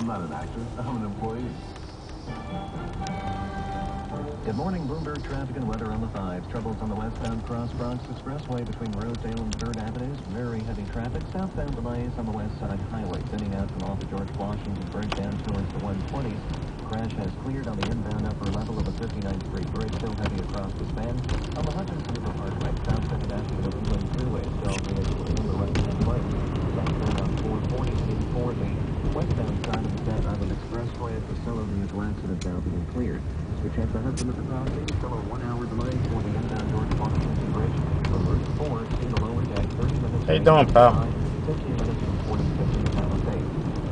not an actor. I'm an employee. Good morning, Bloomberg traffic and weather on the 5s. Troubles on the westbound Cross Bronx Expressway between Rosedale and 3rd Avenues. Very heavy traffic. Southbound delays on the west side highway. Thinning out from off the George Washington Bridge down towards the 120s. Crash has cleared on the inbound upper level of the 59th Street Bridge. Still heavy across the span. On the Hutchinson River Parkway, South 2nd Avenue to England Freeway. Still vehicles in the right-hand lane. Southbound on 440 in Fort Lee. Westbound side of the Staten Island Expressway at Facility is accident now being cleared. We check the Hudson River Crossing, still a 1 hour delay for the inbound George Washington Bridge. From Route 4 to the lower deck, 30 minutes. How you doing, pal? 15 minutes and 46 in Palisade.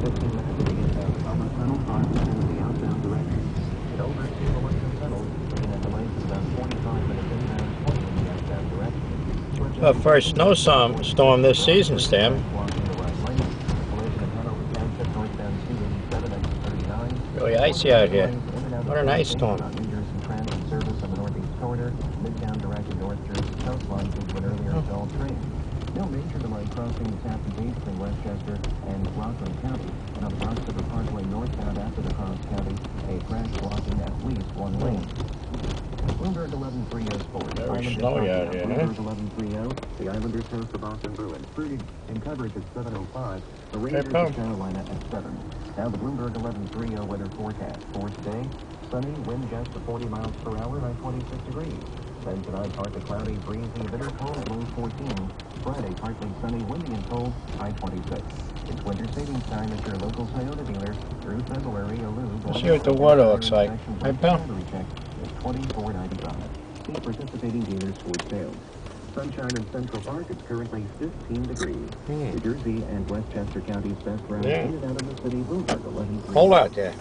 15 minutes to the inbound Alma Tunnel, 5 minutes in the outbound direction. Get over to the Western Tunnel, looking at delays of about 45 minutes inbound, 20 in the outbound direction. The first snowstorm this season, Stan. Really icy out here. What an ice storm. Service on the northeast corridor, midtown directed north Jersey coastline due to an earlier stalled train. No major delay crossing the Tappan Gate between Westchester and Rockland County. And on the Bronx River Parkway northbound after the Cross County, a crash blocking at least one lane. Bloomberg 1130 Sports. Very snowy out here, huh? Bloomberg 1130. The Islanders host the Boston Bruins. Pretty in coverage at 7:05. The Rangers of Carolina at 7. Now the Bloomberg 1130 weather forecast. For today, sunny, wind gusts to 40 miles per hour, high 26 degrees. Then tonight, partly cloudy, breezy, bitter cold, low 14. Friday, partly sunny, windy and cold, high 26. It's winter savings time at your local Toyota dealer through February. Let's see what the water looks like. Hey, pal. Is $24.95. See participating dealers for sales. Sunshine in Central Park is currently 15 degrees. New Jersey and Westchester County's best round in and out of the city. Bloomberg 1130. Hold out there.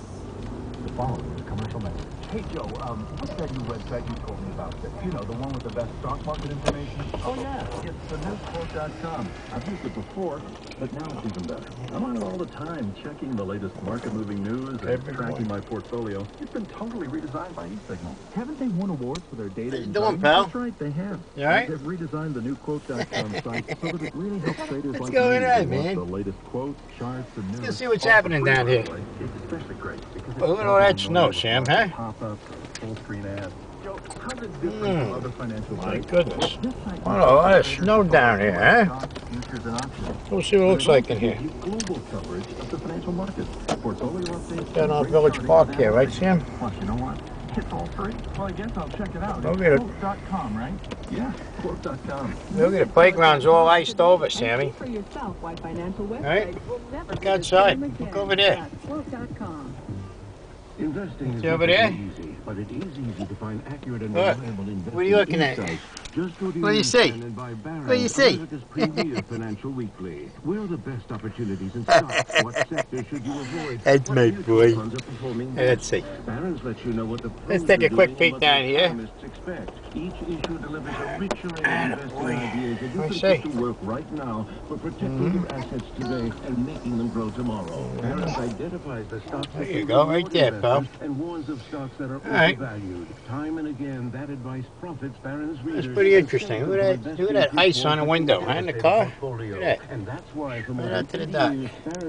The following is a commercial message. Hey, Joe, what's that new website you told me about? You know, the one with the best stock market information? Oh, yeah. It's the Northport.com. I've used it before, but now it's even better. I'm on it all the time, checking the latest market-moving news and tracking my portfolio. It's been totally redesigned by eSignal. Haven't they won awards for their data? How you doing, pal? That's right, they have. You all right? They've redesigned the new Quote.com site so that it really helps traders What's like going me on, who want man? the latest quotes, charts, and news. Let's see what's happening down here. It's especially great because Well, look at all that snow, Sam, huh? Pop-ups, full-screen ads. Joe, how's it different from other financial My sites? goodness. What a lot of snow down here, huh? We'll see what it looks like in here. Global coverage of the financial markets. Portfolio updates. Down on Village Park here, right, Sam? Plus, you know what? It's all free. Well, I guess I'll check it out. Look at it. Quote.com, right? Yeah, Quote.com. Look at the playground's all iced over, Sammy. For yourself why financial websites Right? will never Look be the outside. same again. Look over there. Quote.com. Investing is See over there? easy, but it is easy to find accurate and Look. reliable investing What are you looking at? insights. Just go to What do you your see? and buy Barron's, What do you see? America's premier financial weekly. Where are the best opportunities in stocks? What sectors should you avoid? That's What my mutual boy. funds are performing Hey, let's see. best? Barron's lets you know what the Let's pros take a are quick doing peek and what down the here. economists expect. Each issue delivers a richer array of investing ideas that you Let's can see. put to work right now for protecting your assets today and making them grow tomorrow. Barron's identifies the stocks There that you can go, reward right there, pal. investors and warns of stocks that are right. overvalued. Time and again, that advice profits Barron's readers. That's pretty interesting. Look at that ice on the window, huh, in the car? Look at that. And that's why for more Right than out to the 30 dock. years, Barron's